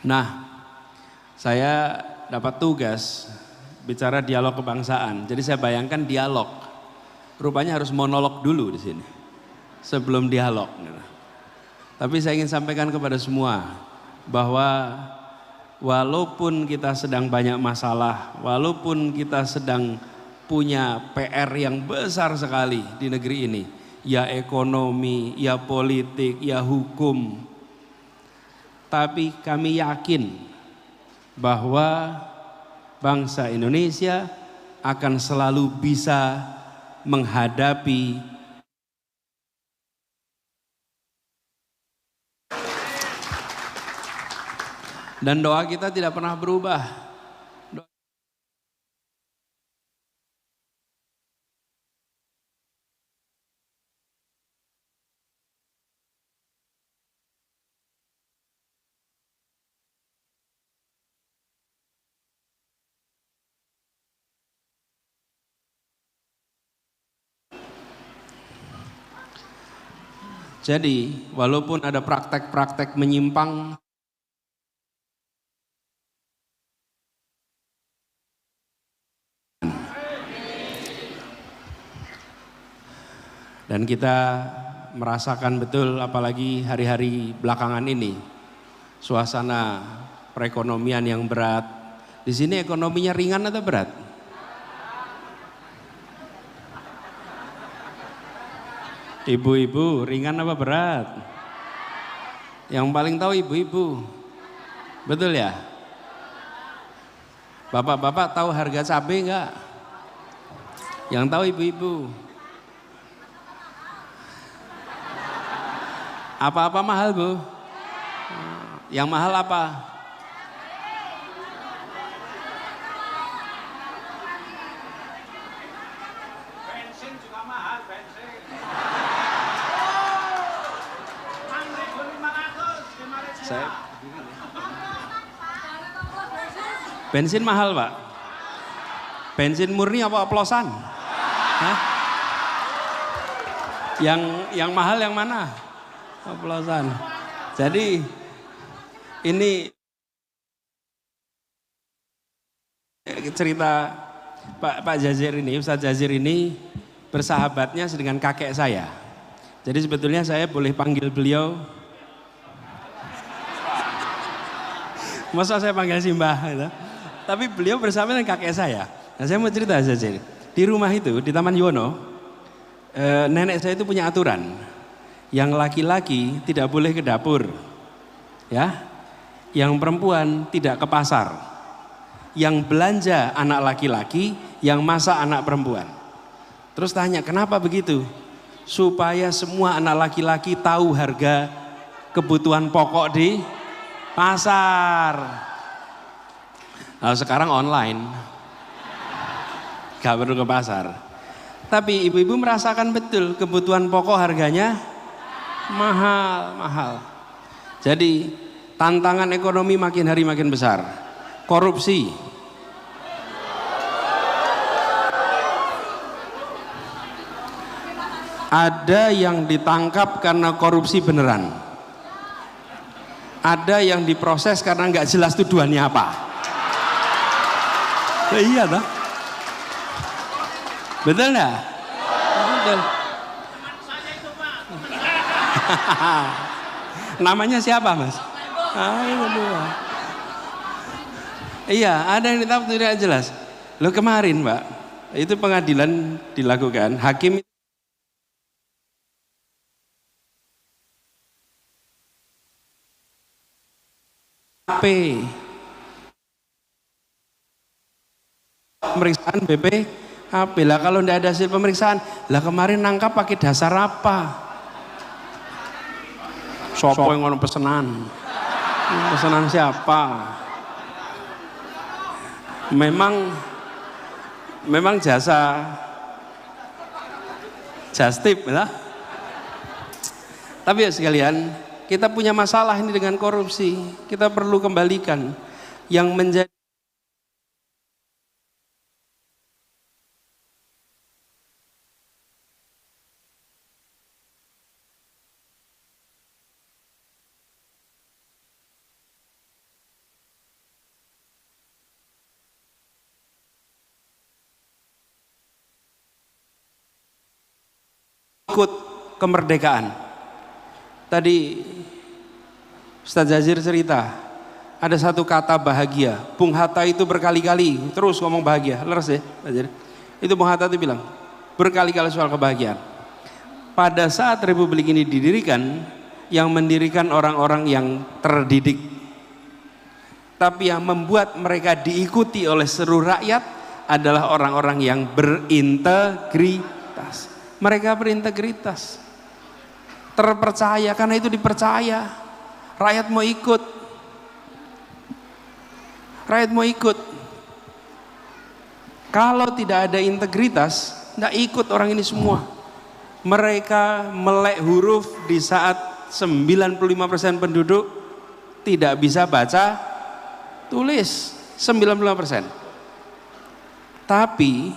Nah, saya dapat tugas bicara dialog kebangsaan. Jadi saya bayangkan dialog. Rupanya harus monolog dulu di sini sebelum dialog. Tapi saya ingin sampaikan kepada semua bahwa walaupun kita sedang banyak masalah, walaupun kita sedang punya PR yang besar sekali di negeri ini, ya ekonomi, ya politik, ya hukum, tapi kami yakin bahwa bangsa Indonesia akan selalu bisa menghadapi dan doa kita tidak pernah berubah. Jadi walaupun ada praktek-praktek menyimpang, dan kita merasakan betul apalagi hari-hari belakangan ini suasana perekonomian yang berat. Di sini ekonominya ringan atau berat? Ibu-ibu, ringan apa berat? Yang paling tahu ibu-ibu. Betul ya? Bapak-bapak tahu harga cabai enggak? Yang tahu ibu-ibu. Apa-apa mahal, Bu? Yang mahal apa? Bensin juga mahal, bensin. Saya bensin mahal, Pak. Bensin murni apa oplosan? Hah? Yang mahal yang mana? Oplosan. Jadi ini cerita Pak Jazir ini, Ustadz Jazir ini bersahabatnya dengan kakek saya. Jadi sebetulnya saya boleh panggil beliau. Masa saya panggil Simbah gitu. Tapi beliau bersama dengan kakek saya. Nah, saya mau cerita saja. Di rumah itu, di Taman Yuwono, nenek saya itu punya aturan. Yang laki-laki tidak boleh ke dapur. Ya. Yang perempuan tidak ke pasar. Yang belanja anak laki-laki, yang masak anak perempuan. Terus tanya, kenapa begitu? Supaya semua anak laki-laki tahu harga kebutuhan pokok di pasar. Nah, sekarang online, gak perlu ke pasar. Tapi ibu-ibu merasakan betul kebutuhan pokok harganya mahal. Jadi tantangan ekonomi makin hari makin besar. Korupsi, ada yang ditangkap karena korupsi beneran. Ada yang diproses karena nggak jelas tuduhannya apa. Iya toh? Betul nggak? Betul. Namanya siapa, Mas? Iya, ada yang ditangkap tidak jelas. Lo kemarin, Mbak, itu pengadilan dilakukan, hakim pemeriksaan BPKP. Lah kalau tidak ada hasil pemeriksaan, lah kemarin nangkap pakai dasar apa? Sopo yang ngono pesenan? Pesenan siapa? Memang jasa justip ya. Tapi ya sekalian, kita punya masalah ini dengan korupsi. Kita perlu kembalikan yang menjadi ikut kemerdekaan. Tadi Ustaz Jazir cerita, ada satu kata bahagia. Bung Hatta itu berkali-kali terus ngomong bahagia. Leres ya, Jazir? Itu Bung Hatta itu bilang berkali-kali soal kebahagiaan. Pada saat Republik ini didirikan, yang mendirikan orang-orang yang terdidik. Tapi yang membuat mereka diikuti oleh seluruh rakyat adalah orang-orang yang berintegritas. Mereka berintegritas, terpercaya, karena itu dipercaya. Rakyat mau ikut. Rakyat mau ikut. Kalau tidak ada integritas, tidak ikut orang ini semua. Mereka melek huruf di saat 95% penduduk tidak bisa baca tulis. 95%. Tapi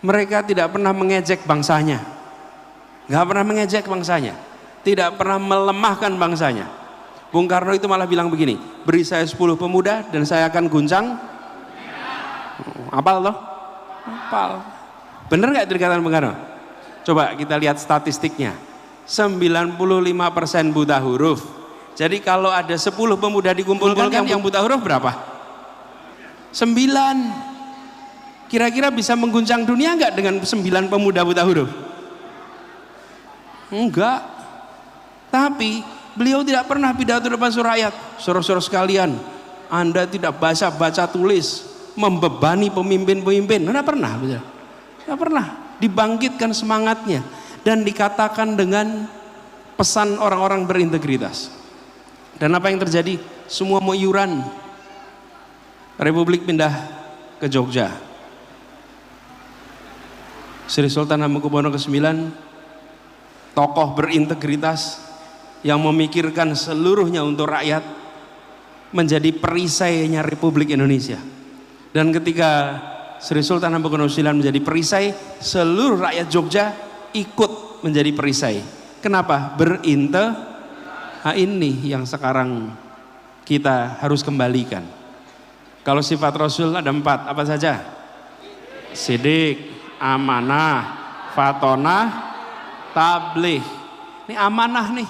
mereka tidak pernah mengejek bangsanya. Nggak pernah mengejek bangsanya. Tidak pernah melemahkan bangsanya. Bung Karno itu malah bilang begini, beri saya 10 pemuda dan saya akan guncang. Apal toh? Apal. Bener nggak itu dikatakan Bung Karno? Coba kita lihat statistiknya. 95% buta huruf. Jadi kalau ada 10 pemuda dikumpulkan yang buta huruf berapa? 9. Kira-kira bisa mengguncang dunia nggak dengan 9 pemuda buta huruf? Enggak. Tapi beliau tidak pernah pidato depan suruh rakyat. Saudara-saudara sekalian, Anda tidak baca tulis, membebani pemimpin-pemimpin. Tidak pernah. Tidak pernah. Dibangkitkan semangatnya dan dikatakan dengan pesan orang-orang berintegritas. Dan apa yang terjadi? Semua mau iuran. Republik pindah ke Jogja. Sri Sultan Hamengkubuwono ke-9, tokoh berintegritas yang memikirkan seluruhnya untuk rakyat, menjadi perisainya Republik Indonesia. Dan ketika Sri Sultan Hamengkubuwono ke-9 menjadi perisai, seluruh rakyat Jogja ikut menjadi perisai. Kenapa? Nah ini yang sekarang kita harus kembalikan. Kalau sifat Rasul ada 4, apa saja? Sidik, amanah, fatonah, tabligh. Ini amanah nih.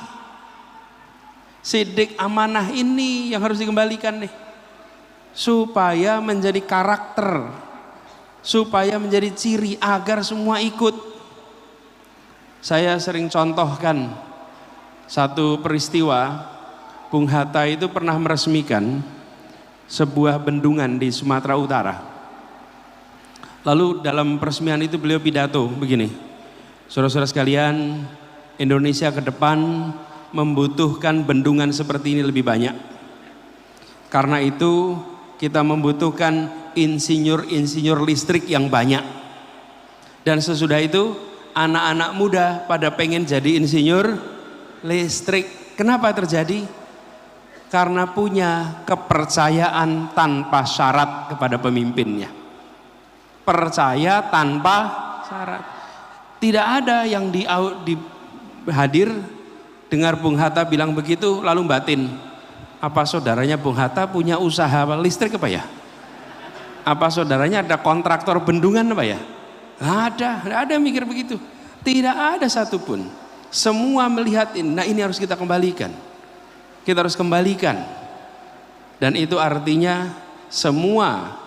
Sidik, amanah ini yang harus dikembalikan nih. Supaya menjadi karakter, supaya menjadi ciri agar semua ikut. Saya sering contohkan satu peristiwa. Bung Hatta itu pernah meresmikan sebuah bendungan di Sumatera Utara. Lalu dalam peresmian itu beliau pidato begini, saudara-saudara sekalian, Indonesia ke depan membutuhkan bendungan seperti ini lebih banyak. Karena itu kita membutuhkan insinyur-insinyur listrik yang banyak. Dan sesudah itu anak-anak muda pada pengen jadi insinyur listrik. Kenapa terjadi? Karena punya kepercayaan tanpa syarat kepada pemimpinnya. Percaya tanpa syarat. Tidak ada yang hadir dengar Bung Hatta bilang begitu lalu batin. Apa saudaranya Bung Hatta punya usaha listrik apa ya? Apa saudaranya ada kontraktor bendungan apa ya? Nggak ada yang mikir begitu. Tidak ada satupun. Semua melihat ini. Nah ini harus kita kembalikan. Kita harus kembalikan. Dan itu artinya semua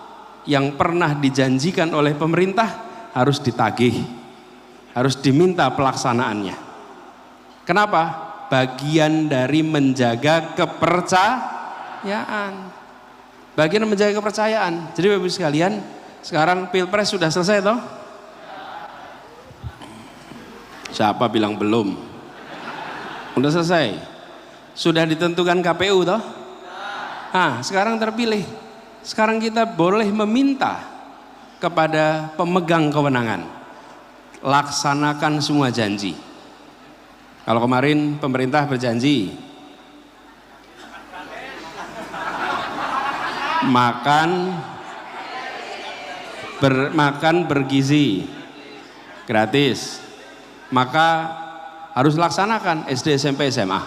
yang pernah dijanjikan oleh pemerintah harus ditagih. Harus diminta pelaksanaannya. Kenapa? Bagian dari menjaga kepercayaan. Bagian menjaga kepercayaan. Jadi Bapak Ibu sekalian, sekarang Pilpres sudah selesai toh? Siapa bilang belum? Sudah selesai. Sudah ditentukan KPU toh? Nah, sekarang terpilih. Sekarang kita boleh meminta kepada pemegang kewenangan, laksanakan semua janji. Kalau kemarin pemerintah berjanji makan bergizi gratis, maka harus laksanakan SD, SMP, SMA.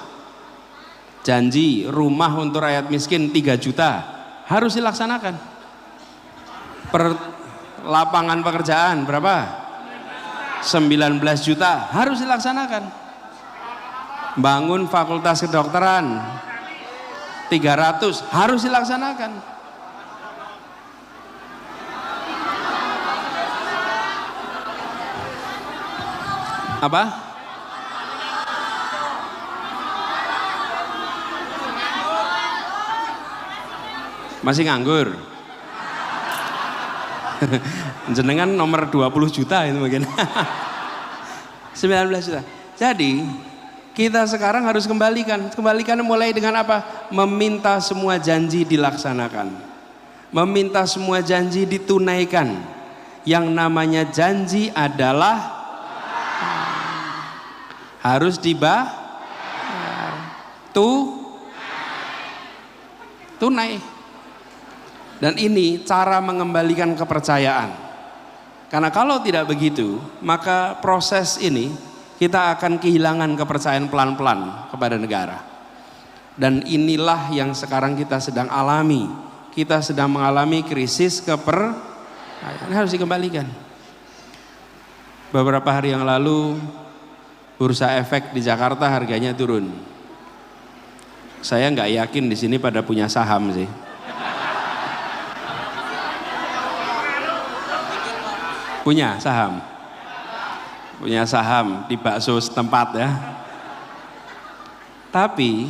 Janji rumah untuk rakyat miskin 3 juta harus dilaksanakan. Lapangan pekerjaan berapa? 19 juta harus dilaksanakan. Bangun fakultas kedokteran 300 harus dilaksanakan. Apa? Masih nganggur? Jenengan nomor 20 juta itu mungkin. 19 juta. Jadi kita sekarang harus kembalikan mulai dengan apa? Meminta semua janji dilaksanakan, meminta semua janji ditunaikan. Yang namanya janji adalah harus tunai. Dan ini cara mengembalikan kepercayaan. Karena kalau tidak begitu, maka proses ini kita akan kehilangan kepercayaan pelan-pelan kepada negara. Dan inilah yang sekarang kita sedang alami. Kita sedang mengalami krisis kepercayaan, harus dikembalikan. Beberapa hari yang lalu bursa efek di Jakarta harganya turun. Saya nggak yakin di sini pada punya saham sih. Punya saham di bakso setempat ya. Tapi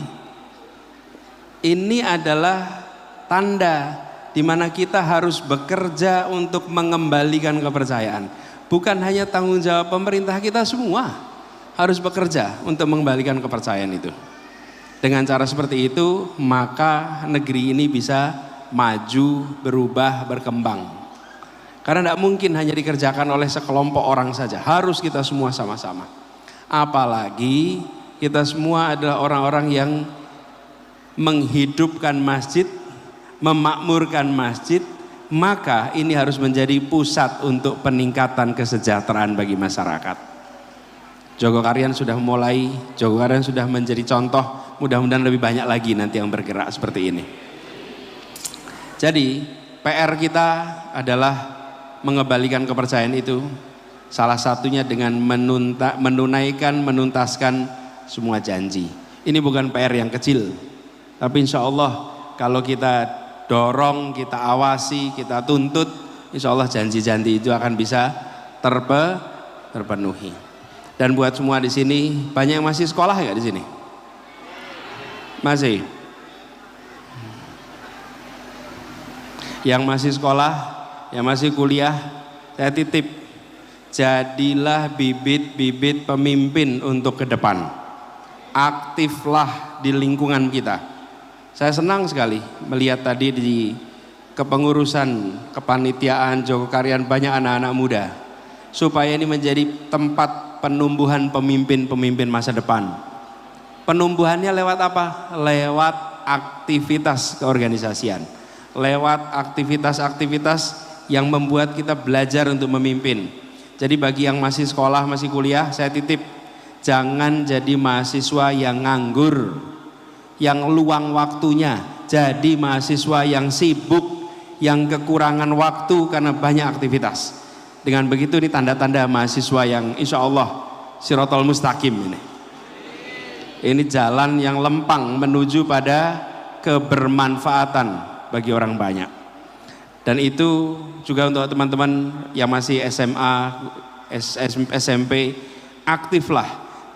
ini adalah tanda di mana kita harus bekerja untuk mengembalikan kepercayaan. Bukan hanya tanggung jawab pemerintah, kita semua harus bekerja untuk mengembalikan kepercayaan itu. Dengan cara seperti itu, maka negeri ini bisa maju, berubah, berkembang. Karena tidak mungkin hanya dikerjakan oleh sekelompok orang saja, harus kita semua sama-sama. Apalagi kita semua adalah orang-orang yang menghidupkan masjid, memakmurkan masjid, maka ini harus menjadi pusat untuk peningkatan kesejahteraan bagi masyarakat. Jogokarian sudah mulai, Jogokarian sudah menjadi contoh, mudah-mudahan lebih banyak lagi nanti yang bergerak seperti ini. Jadi PR kita adalah mengembalikan kepercayaan itu, salah satunya dengan menuntaskan semua janji. Ini bukan PR yang kecil, tapi insya Allah kalau kita dorong, kita awasi, kita tuntut, insya Allah janji-janji itu akan bisa terpenuhi. Dan buat semua di sini, banyak yang masih sekolah nggak di sini? Masih? Yang masih sekolah, yang masih kuliah, saya titip, jadilah bibit-bibit pemimpin untuk ke depan. Aktiflah di lingkungan kita. Saya senang sekali melihat tadi di kepengurusan kepanitiaan Jogokarian banyak anak-anak muda, supaya ini menjadi tempat penumbuhan pemimpin-pemimpin masa depan. Penumbuhannya lewat apa? Lewat aktivitas keorganisasian, lewat aktivitas-aktivitas yang membuat kita belajar untuk memimpin. Jadi bagi yang masih sekolah, masih kuliah, saya titip, jangan jadi mahasiswa yang nganggur, yang luang waktunya. Jadi mahasiswa yang sibuk, yang kekurangan waktu karena banyak aktivitas. Dengan begitu ini tanda-tanda mahasiswa yang insya Allah sirotol mustaqim ini. Ini jalan yang lempang menuju pada kebermanfaatan bagi orang banyak. Dan itu juga untuk teman-teman yang masih SMA, SMP, aktiflah.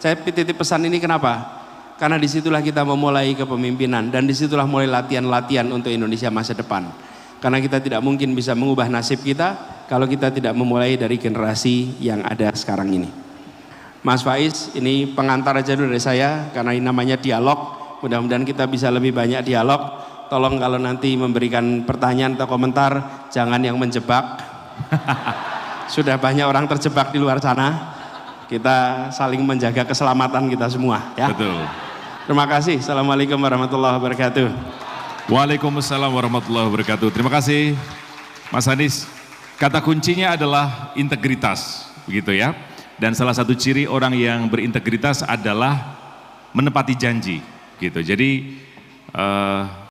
Saya titip pesan ini kenapa? Karena disitulah kita memulai kepemimpinan dan disitulah mulai latihan-latihan untuk Indonesia masa depan. Karena kita tidak mungkin bisa mengubah nasib kita kalau kita tidak memulai dari generasi yang ada sekarang ini. Mas Faiz, ini pengantar aja dulu dari saya karena ini namanya dialog. Mudah-mudahan kita bisa lebih banyak dialog. Tolong kalau nanti memberikan pertanyaan atau komentar, jangan yang menjebak. Sudah banyak orang terjebak di luar sana. Kita saling menjaga keselamatan kita semua. Ya? Betul. Terima kasih. Assalamualaikum warahmatullahi wabarakatuh. Waalaikumsalam warahmatullahi wabarakatuh. Terima kasih, Mas Anies. Kata kuncinya adalah integritas, begitu ya. Dan salah satu ciri orang yang berintegritas adalah menepati janji, gitu. Jadi